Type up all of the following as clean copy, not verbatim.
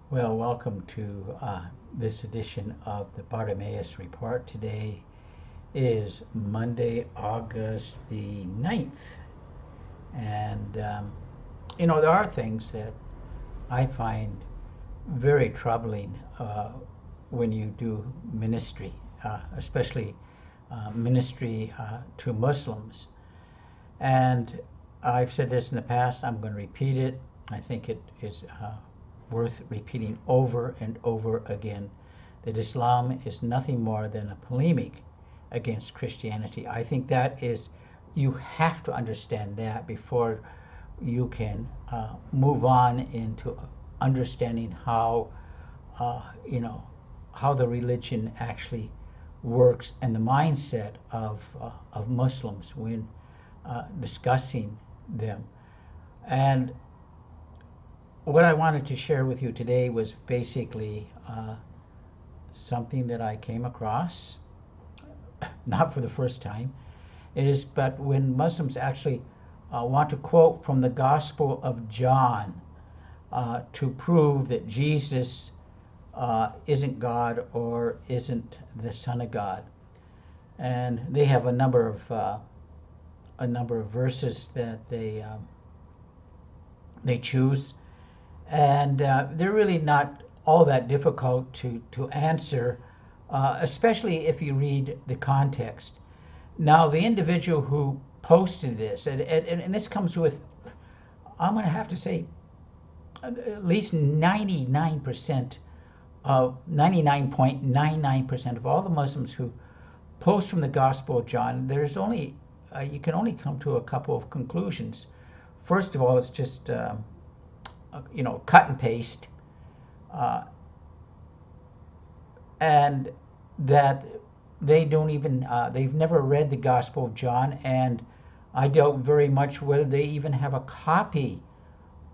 Well, welcome to this edition of the Bartimaeus Report. Today is Monday, August the 9th. And, there are things that I find very troubling when you do ministry, especially ministry to Muslims. And I've said this in the past, I'm going to repeat it. I think it is worth repeating over and over again that Islam is nothing more than a polemic against Christianity. I think that is, you have to understand that before you can move on into understanding how the religion actually works and the mindset of Muslims when discussing them. And what I wanted to share with you today was basically something that I came across, not for the first time, but when Muslims actually want to quote from the Gospel of John to prove that Jesus isn't God or isn't the Son of God. And they have a number of verses that they choose, and they're really not all that difficult to answer, especially if you read the context. Now, the individual who posted this, and this comes with, I'm going to have to say, at least 99.99% of all the Muslims who post from the Gospel of John, there's only you can only come to a couple of conclusions. First of all, it's just cut and paste, and that they don't even they've never read the Gospel of John, and I doubt very much whether they even have a copy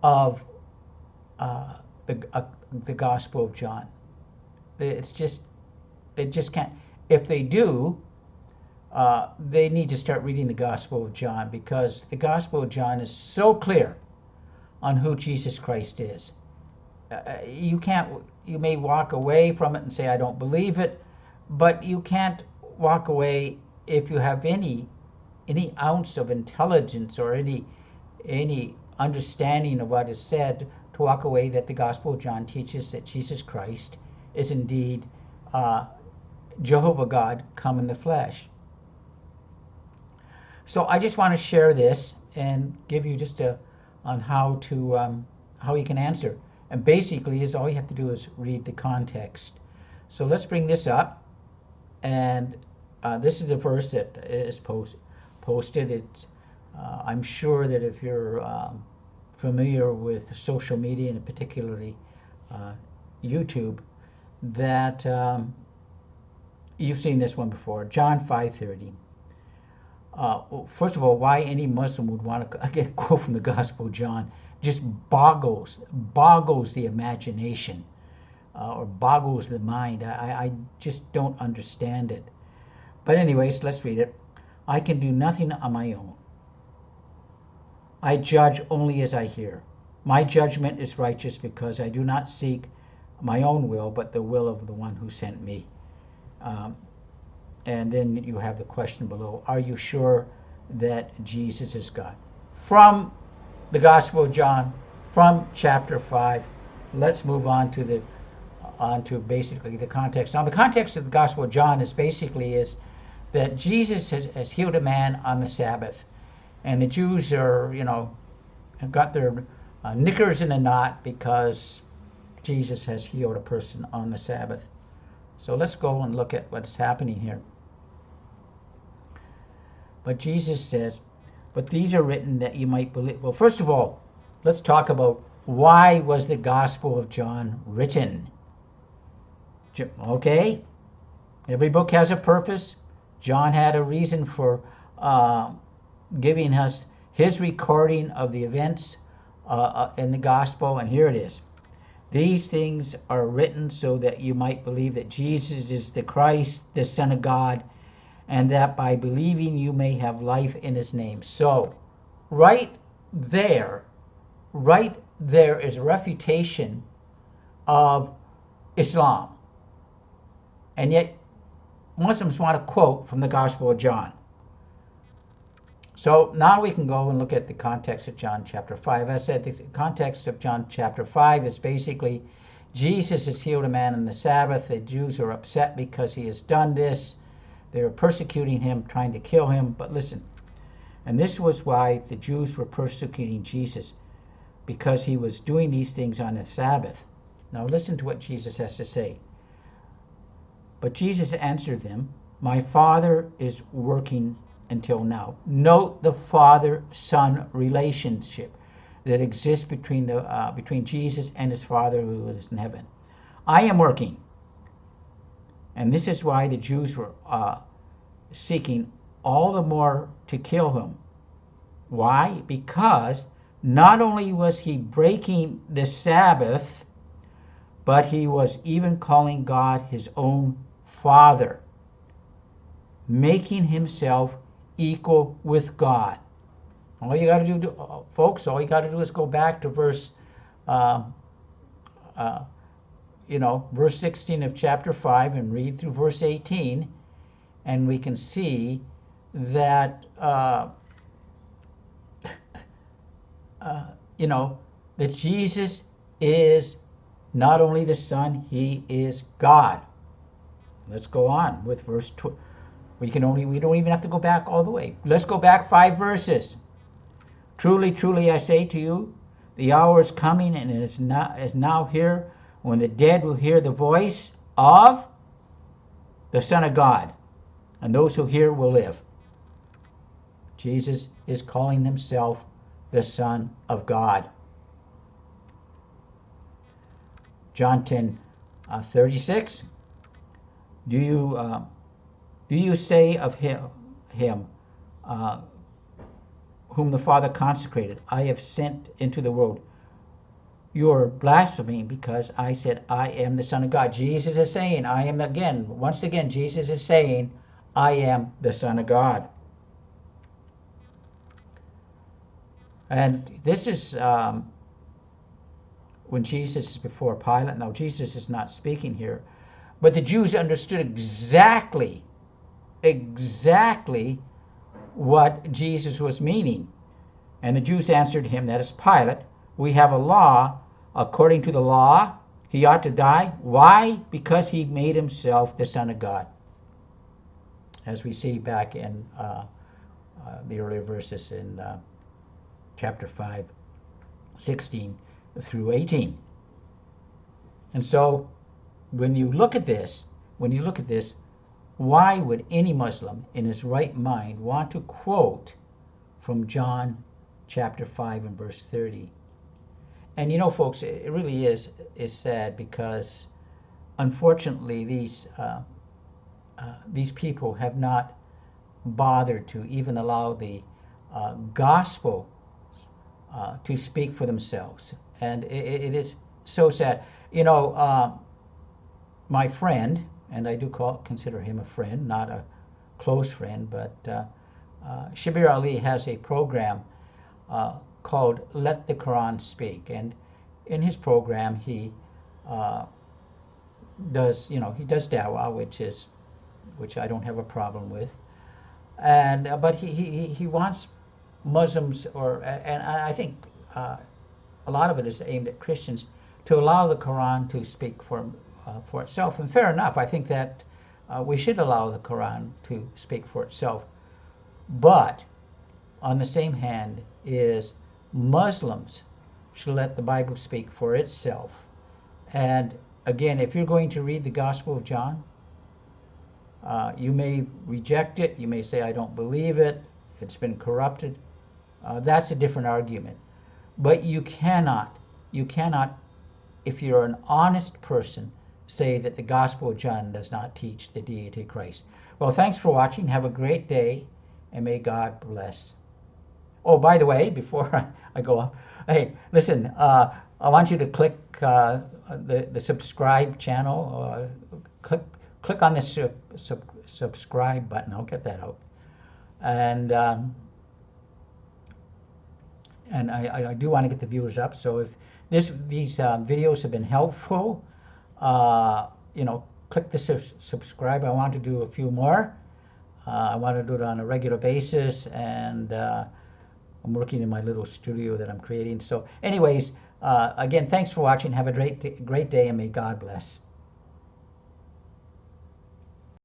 of the Gospel of John. It just can't. If they do, they need to start reading the Gospel of John, because the Gospel of John is so clear on who Jesus Christ is. You may walk away from it and say, I don't believe it, but you can't walk away if you have any ounce of intelligence or any understanding of what is said, to walk away that the Gospel of John teaches that Jesus Christ is indeed Jehovah God come in the flesh. So I just want to share this and give you just on how you can answer. And basically, is all you have to do is read the context. So let's bring this up, and this is the verse that is posted. It's I'm sure that if you're familiar with social media, and particularly YouTube, that you've seen this one before. John 5:30. First of all, why any Muslim would want to again quote from the Gospel of John just boggles the imagination, or boggles the mind. I just don't understand it. But anyways, let's read it. I can do nothing on my own. I judge only as I hear. My judgment is righteous, because I do not seek my own will, but the will of the one who sent me. And then you have the question below, are you sure that Jesus is God? From the Gospel of John, from chapter 5, let's move on to basically the context. Now, the context of the Gospel of John is that Jesus has healed a man on the Sabbath. And the Jews have got their knickers in a knot because Jesus has healed a person on the Sabbath. So let's go and look at what's happening here. But Jesus says, but these are written that you might believe. Well, first of all, let's talk about why was the Gospel of John written. Okay, every book has a purpose. John had a reason for giving us his recording of the events in the Gospel, and here it is. These things are written so that you might believe that Jesus is the Christ, the Son of God, and that by believing you may have life in his name. So, right there is a refutation of Islam. And yet Muslims want to quote from the Gospel of John. So now we can go and look at the context of John chapter 5. As I said, the context of John chapter 5 is basically Jesus has healed a man on the Sabbath. The Jews are upset because he has done this. They're persecuting him, trying to kill him. But listen, and this was why the Jews were persecuting Jesus, because he was doing these things on the Sabbath. Now listen to what Jesus has to say. But Jesus answered them, "My Father is working until now." Note the Father-Son relationship that exists between Jesus and his Father who is in heaven. "I am working." And this is why the Jews were seeking all the more to kill him. Why? Because not only was he breaking the Sabbath, but he was even calling God his own Father, making himself equal with God. All you got to do, folks, all you got to do is go back to verse 16 of chapter 5 and read through verse 18, and we can see that, that Jesus is not only the Son, he is God. Let's go on with verse 12. We don't even have to go back all the way. Let's go back 5 verses. "Truly, truly, I say to you, the hour is coming and is now here when the dead will hear the voice of the Son of God, and those who hear will live." Jesus is calling himself the Son of God. John 10:36. Do you say of him whom the Father consecrated, I have sent into the world? You are blaspheming because I said I am the Son of God. Jesus is saying, once again, Jesus is saying, I am the Son of God. And this is when Jesus is before Pilate. Now, Jesus is not speaking here, but the Jews understood exactly what Jesus was meaning. And the Jews answered him, that is Pilate, "We have a law. According to the law, he ought to die." Why? Because he made himself the Son of God. As we see back in the earlier verses in chapter 5, 16 through 18. And so when you look at this, why would any Muslim in his right mind want to quote from John chapter 5 and verse 30? And folks, it really is sad, because unfortunately these people have not bothered to even allow the gospel to speak for themselves. And it is so sad. My friend, and I do consider him a friend, not a close friend, but Shabir Ali has a program called Let the Quran Speak. And in his program, he does dawah, which I don't have a problem with. And but he wants Muslims, and I think a lot of it is aimed at Christians, to allow the Quran to speak for itself. And fair enough, I think that we should allow the Quran to speak for itself. But on the same hand is Muslims should let the Bible speak for itself. And again, if you're going to read the Gospel of John, you may reject it, you may say, I don't believe it, it's been corrupted. That's a different argument. But you cannot, if you're an honest person, say that the Gospel of John does not teach the deity of Christ. Well, thanks for watching. Have a great day, and may God bless. Oh, by the way, before I go off, hey, listen, I want you to click the subscribe channel. Click on this subscribe button. I'll get that out. And I do want to get the viewers up. So these videos have been helpful. Click the subscribe. I want to do a few more. I want to do it on a regular basis, and I'm working in my little studio that I'm creating. So anyways, again, thanks for watching. Have a great day, and may God bless.